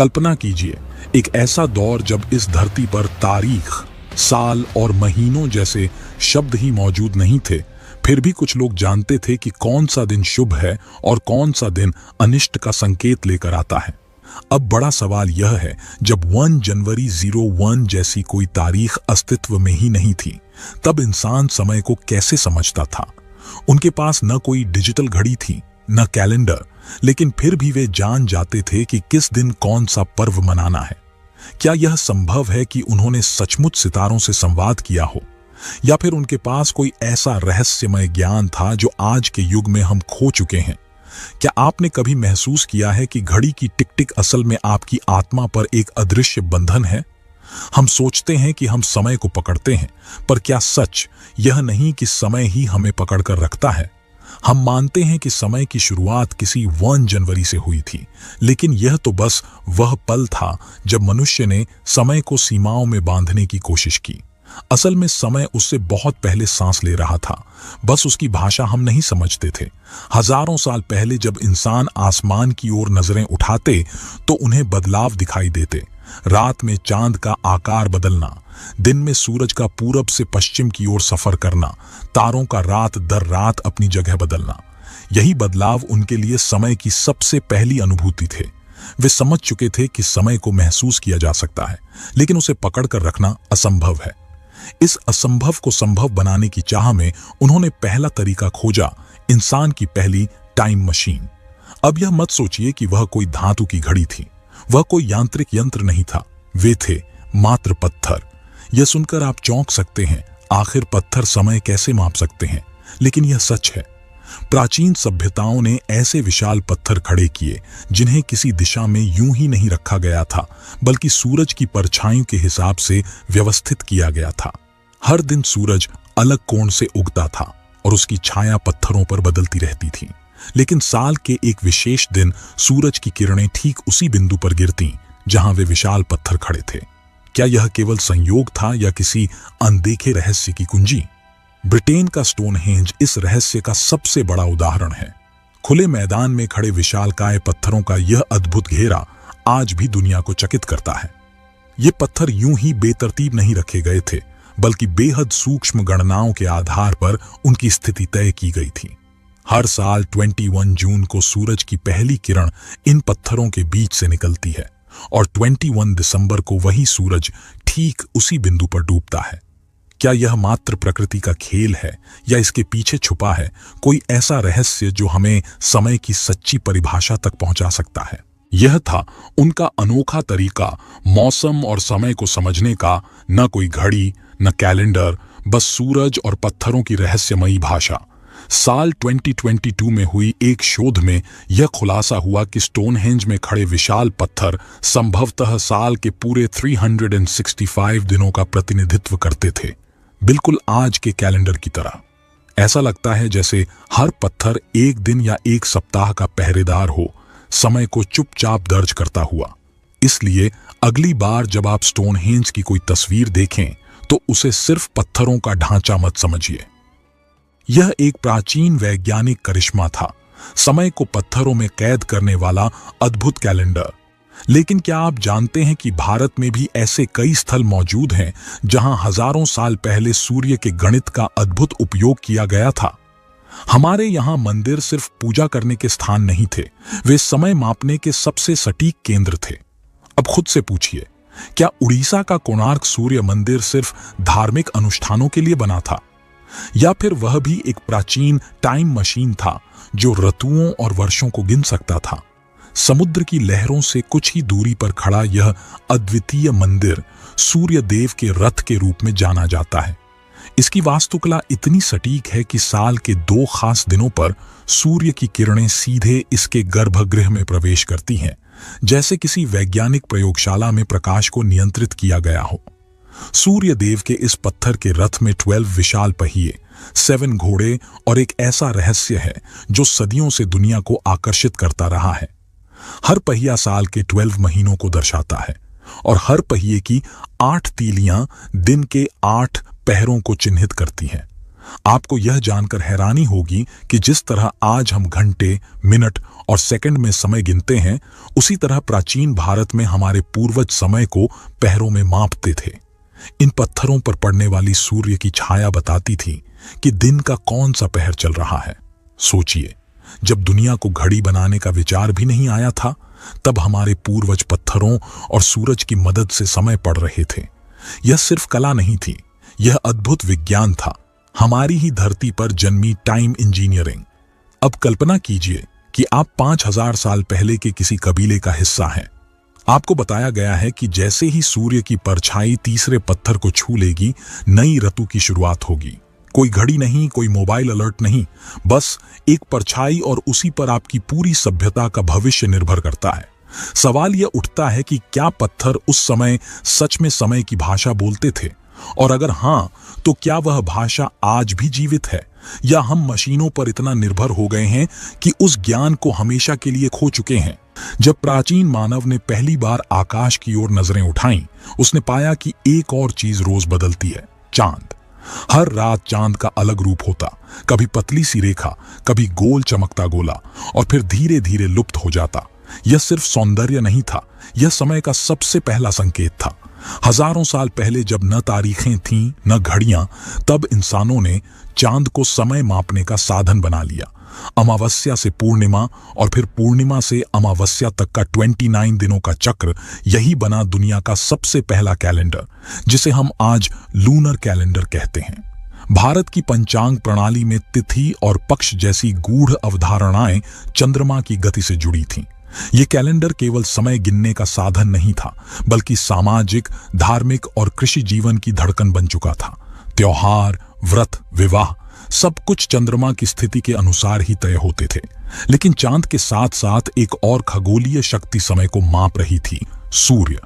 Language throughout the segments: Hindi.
कल्पना कीजिए, एक ऐसा दौर जब इस धरती पर तारीख, साल और महीनों जैसे शब्द ही मौजूद नहीं थे, फिर भी कुछ लोग जानते थे कि कौन सा दिन शुभ है और कौन सा दिन अनिष्ट का संकेत लेकर आता है। अब बड़ा सवाल यह है, जब 1 जनवरी 01 जैसी कोई तारीख अस्तित्व में ही नहीं थी, तब इंसान समय को कैसे समझता था? उनके पास न कोई डिजिटल घड़ी थी, न कैलेंडर, लेकिन फिर भी वे जान जाते थे कि किस दिन कौन सा पर्व मनाना है। क्या यह संभव है कि उन्होंने सचमुच सितारों से संवाद किया हो, या फिर उनके पास कोई ऐसा रहस्यमय ज्ञान था जो आज के युग में हम खो चुके हैं? क्या आपने कभी महसूस किया है कि घड़ी की टिक टिक असल में आपकी आत्मा पर एक अदृश्य बंधन है? हम सोचते हैं कि हम समय को पकड़ते हैं, पर क्या सच यह नहीं कि समय ही हमें पकड़कर रखता है? हम मानते हैं कि समय की शुरुआत किसी 1 जनवरी से हुई थी, लेकिन यह तो बस वह पल था जब मनुष्य ने समय को सीमाओं में बांधने की कोशिश की। असल में समय उससे बहुत पहले सांस ले रहा था, बस उसकी भाषा हम नहीं समझते थे। हजारों साल पहले जब इंसान आसमान की ओर नजरें उठाते तो उन्हें बदलाव दिखाई देते। रात में चांद का आकार बदलना, दिन में सूरज का पूरब से पश्चिम की ओर सफर करना, तारों का रात दर रात अपनी जगह बदलना। यही बदलाव उनके लिए समय की सबसे पहली अनुभूति थे। वे समझ चुके थे कि समय को महसूस किया जा सकता है, लेकिन उसे पकड़कर रखना असंभव है। इस असंभव को संभव बनाने की चाह में उन्होंने पहला तरीका खोजा, इंसान की पहली टाइम मशीन। अब यह मत सोचिए कि वह कोई धातु की घड़ी थी, वह कोई यांत्रिक यंत्र नहीं था, वे थे मात्र पत्थर। यह सुनकर आप चौंक सकते हैं, आखिर पत्थर समय कैसे माप सकते हैं? लेकिन यह सच है। प्राचीन सभ्यताओं ने ऐसे विशाल पत्थर खड़े किए जिन्हें किसी दिशा में यूं ही नहीं रखा गया था, बल्कि सूरज की परछाइयों के हिसाब से व्यवस्थित किया गया था। हर दिन सूरज अलग कोण से उगता था और उसकी छाया पत्थरों पर बदलती रहती थी, लेकिन साल के एक विशेष दिन सूरज की किरणें ठीक उसी बिंदु पर गिरती जहां वे विशाल पत्थर खड़े थे। क्या यह केवल संयोग था या किसी अनदेखे रहस्य की कुंजी? ब्रिटेन का स्टोनहेंज इस रहस्य का सबसे बड़ा उदाहरण है। खुले मैदान में खड़े विशालकाय पत्थरों का यह अद्भुत घेरा आज भी दुनिया को चकित करता है। ये पत्थर यूं ही बेतरतीब नहीं रखे गए थे, बल्कि बेहद सूक्ष्म गणनाओं के आधार पर उनकी स्थिति तय की गई थी। हर साल 21 जून को सूरज की पहली किरण इन पत्थरों के बीच से निकलती है और 21 दिसंबर को वही सूरज ठीक उसी बिंदु पर डूबता है। क्या यह मात्र प्रकृति का खेल है या इसके पीछे छुपा है कोई ऐसा रहस्य जो हमें समय की सच्ची परिभाषा तक पहुंचा सकता है? यह था उनका अनोखा तरीका मौसम और समय को समझने का। न कोई घड़ी, न कैलेंडर, बस सूरज और पत्थरों की रहस्यमयी भाषा। साल 2022 में हुई एक शोध में यह खुलासा हुआ कि स्टोनहेंज में खड़े विशाल पत्थर संभवतः साल के पूरे 365 दिनों का प्रतिनिधित्व करते थे, बिल्कुल आज के कैलेंडर की तरह। ऐसा लगता है जैसे हर पत्थर एक दिन या एक सप्ताह का पहरेदार हो, समय को चुपचाप दर्ज करता हुआ। इसलिए अगली बार जब आप स्टोनहेंज की कोई तस्वीर देखें तो उसे सिर्फ पत्थरों का ढांचा मत समझिए। यह एक प्राचीन वैज्ञानिक करिश्मा था, समय को पत्थरों में कैद करने वाला अद्भुत कैलेंडर। लेकिन क्या आप जानते हैं कि भारत में भी ऐसे कई स्थल मौजूद हैं जहां हजारों साल पहले सूर्य के गणित का अद्भुत उपयोग किया गया था? हमारे यहां मंदिर सिर्फ पूजा करने के स्थान नहीं थे, वे समय मापने के सबसे सटीक केंद्र थे। अब खुद से पूछिए, क्या उड़ीसा का कोणार्क सूर्य मंदिर सिर्फ धार्मिक अनुष्ठानों के लिए बना था, या फिर वह भी एक प्राचीन टाइम मशीन था जो ऋतुओं और वर्षों को गिन सकता था? समुद्र की लहरों से कुछ ही दूरी पर खड़ा यह अद्वितीय मंदिर सूर्य देव के रथ के रूप में जाना जाता है। इसकी वास्तुकला इतनी सटीक है कि साल के 2 खास दिनों पर सूर्य की किरणें सीधे इसके गर्भगृह में प्रवेश करती हैं, जैसे किसी वैज्ञानिक प्रयोगशाला में प्रकाश को नियंत्रित किया गया हो। सूर्य देव के इस पत्थर के रथ में 12 विशाल पहिए, 7 घोड़े और एक ऐसा रहस्य है जो सदियों से दुनिया को आकर्षित करता रहा है। हर पहिया साल के 12 महीनों को दर्शाता है और हर पहिए की 8 तीलियां दिन के 8 पहरों को चिन्हित करती हैं। आपको यह जानकर हैरानी होगी कि जिस तरह आज हम घंटे, मिनट और सेकंड में समय गिनते हैं, उसी तरह प्राचीन भारत में हमारे पूर्वज समय को पहरों में मापते थे। इन पत्थरों पर पड़ने वाली सूर्य की छाया बताती थी कि दिन का कौन सा पहर चल रहा है। सोचिए, जब दुनिया को घड़ी बनाने का विचार भी नहीं आया था, तब हमारे पूर्वज पत्थरों और सूरज की मदद से समय पढ़ रहे थे। यह सिर्फ कला नहीं थी, यह अद्भुत विज्ञान था, हमारी ही धरती पर जन्मी टाइम इंजीनियरिंग। अब कल्पना कीजिए कि आप 5000 साल पहले के किसी कबीले का हिस्सा हैं। आपको बताया गया है कि जैसे ही सूर्य की परछाई तीसरे पत्थर को छू लेगी, नई ऋतु की शुरुआत होगी। कोई घड़ी नहीं, कोई मोबाइल अलर्ट नहीं, बस एक परछाई और उसी पर आपकी पूरी सभ्यता का भविष्य निर्भर करता है। सवाल यह उठता है कि क्या पत्थर उस समय सच में समय की भाषा बोलते थे? और अगर हां, तो क्या वह भाषा आज भी जीवित है, या हम मशीनों पर इतना निर्भर हो गए हैं कि उस ज्ञान को हमेशा के लिए खो चुके हैं? जब प्राचीन मानव ने पहली बार आकाश की ओर नजरें उठाईं, उसने पाया कि एक और चीज रोज बदलती है, चांद। हर रात चांद का अलग रूप होता, कभी पतली सी रेखा, कभी गोल चमकता गोला, और फिर धीरे धीरे लुप्त हो जाता। यह सिर्फ सौंदर्य नहीं था, यह समय का सबसे पहला संकेत था। हजारों साल पहले जब न तारीखें थीं, न घड़ियां, तब इंसानों ने चांद को समय मापने का साधन बना लिया। अमावस्या से पूर्णिमा और फिर पूर्णिमा से अमावस्या तक का 29 दिनों का चक्र, यही बना दुनिया का सबसे पहला कैलेंडर, जिसे हम आज लूनर कैलेंडर कहते हैं। भारत की पंचांग प्रणाली में तिथि और पक्ष जैसी गूढ़ अवधारणाएं चंद्रमा की गति से जुड़ी थीं। ये कैलेंडर केवल समय गिनने का साधन नहीं था, बल्कि सामाजिक, धार्मिक और कृषि जीवन की धड़कन बन चुका था। त्योहार, व्रत, विवाह, सब कुछ चंद्रमा की स्थिति के अनुसार ही तय होते थे। लेकिन चांद के साथ साथ एक और खगोलीय शक्ति समय को माप रही थी, सूर्य।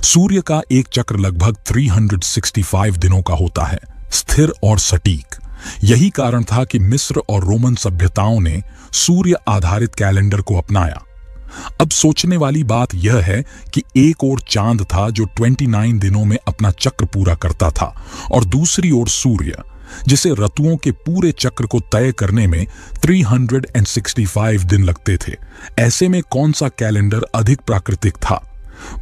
सूर्य का एक चक्र लगभग 365 दिनों का होता है, स्थिर और सटीक। यही कारण था कि मिस्र और रोमन सभ्यताओं ने सूर्य आधारित कैलेंडर को अपनाया। अब सोचने वाली बात यह है कि एक ओर चांद था जो 29 दिनों में अपना चक्र पूरा करता था, और दूसरी ओर सूर्य, जिसे ऋतुओं के पूरे चक्र को तय करने में 365 दिन लगते थे। ऐसे में कौन सा कैलेंडर अधिक प्राकृतिक था?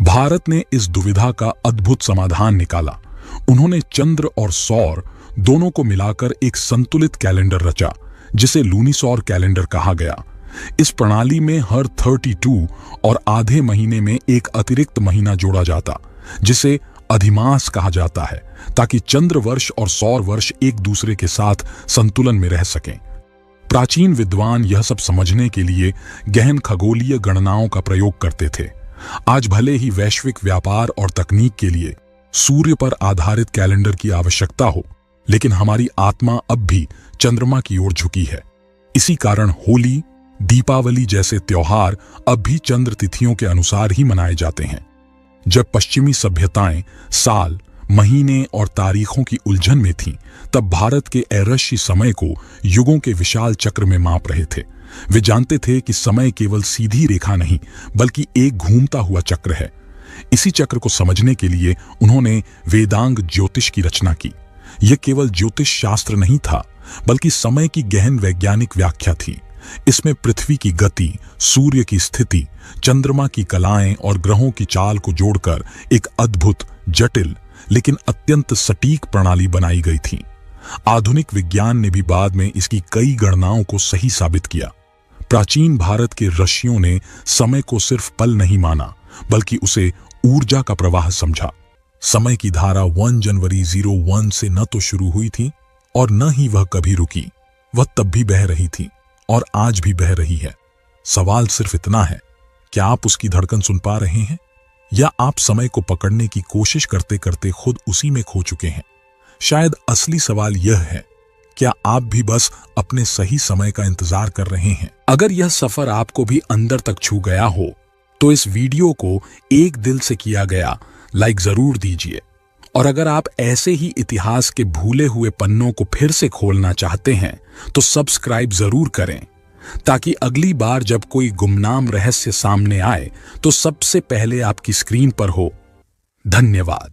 भारत ने इस दुविधा का अद्भुत समाधान निकाला। उन्होंने चंद्र और सौर दोनों को मिलाकर एक संतुलित कैलेंडर रचा, जिसे लूनिसौर कैलेंडर कहा गया। इस प्रणाली में हर 32 और आधे महीने में एक अतिरिक्त महीना जोड़ा जाता, जिसे अधिमास कहा जाता है, ताकि चंद्र वर्ष और सौर वर्ष एक दूसरे के साथ संतुलन में रह सकें। प्राचीन विद्वान यह सब समझने के लिए गहन खगोलीय गणनाओं का प्रयोग करते थे। आज भले ही वैश्विक व्यापार और तकनीक के लिए सूर्य पर आधारित कैलेंडर की आवश्यकता हो, लेकिन हमारी आत्मा अब भी चंद्रमा की ओर झुकी है। इसी कारण होली, दीपावली जैसे त्योहार अब भी चंद्र तिथियों के अनुसार ही मनाए जाते हैं। जब पश्चिमी सभ्यताएं साल, महीने और तारीखों की उलझन में थीं, तब भारत के ऐरशी समय को युगों के विशाल चक्र में माप रहे थे। वे जानते थे कि समय केवल सीधी रेखा नहीं, बल्कि एक घूमता हुआ चक्र है। इसी चक्र को समझने के लिए उन्होंने वेदांग ज्योतिष की रचना की। यह केवल ज्योतिष शास्त्र नहीं था, बल्कि समय की गहन वैज्ञानिक व्याख्या थी। इसमें पृथ्वी की गति, सूर्य की स्थिति, चंद्रमा की कलाएं और ग्रहों की चाल को जोड़कर एक अद्भुत, जटिल लेकिन अत्यंत सटीक प्रणाली बनाई गई थी। आधुनिक विज्ञान ने भी बाद में इसकी कई गणनाओं को सही साबित किया। प्राचीन भारत के ऋषियों ने समय को सिर्फ पल नहीं माना, बल्कि उसे ऊर्जा का प्रवाह समझा। समय की धारा 1 जनवरी 01 से न तो शुरू हुई थी और न ही वह कभी रुकी। वह तब भी बह रही थी और आज भी बह रही है। सवाल सिर्फ इतना है, क्या आप उसकी धड़कन सुन पा रहे हैं, या आप समय को पकड़ने की कोशिश करते करते खुद उसी में खो चुके हैं? शायद असली सवाल यह है, क्या आप भी बस अपने सही समय का इंतजार कर रहे हैं? अगर यह सफर आपको भी अंदर तक छू गया हो, तो इस वीडियो को एक दिल से किया गया लाइक जरूर दीजिए। और अगर आप ऐसे ही इतिहास के भूले हुए पन्नों को फिर से खोलना चाहते हैं, तो सब्सक्राइब जरूर करें, ताकि अगली बार जब कोई गुमनाम रहस्य सामने आए तो सबसे पहले आपकी स्क्रीन पर हो। धन्यवाद।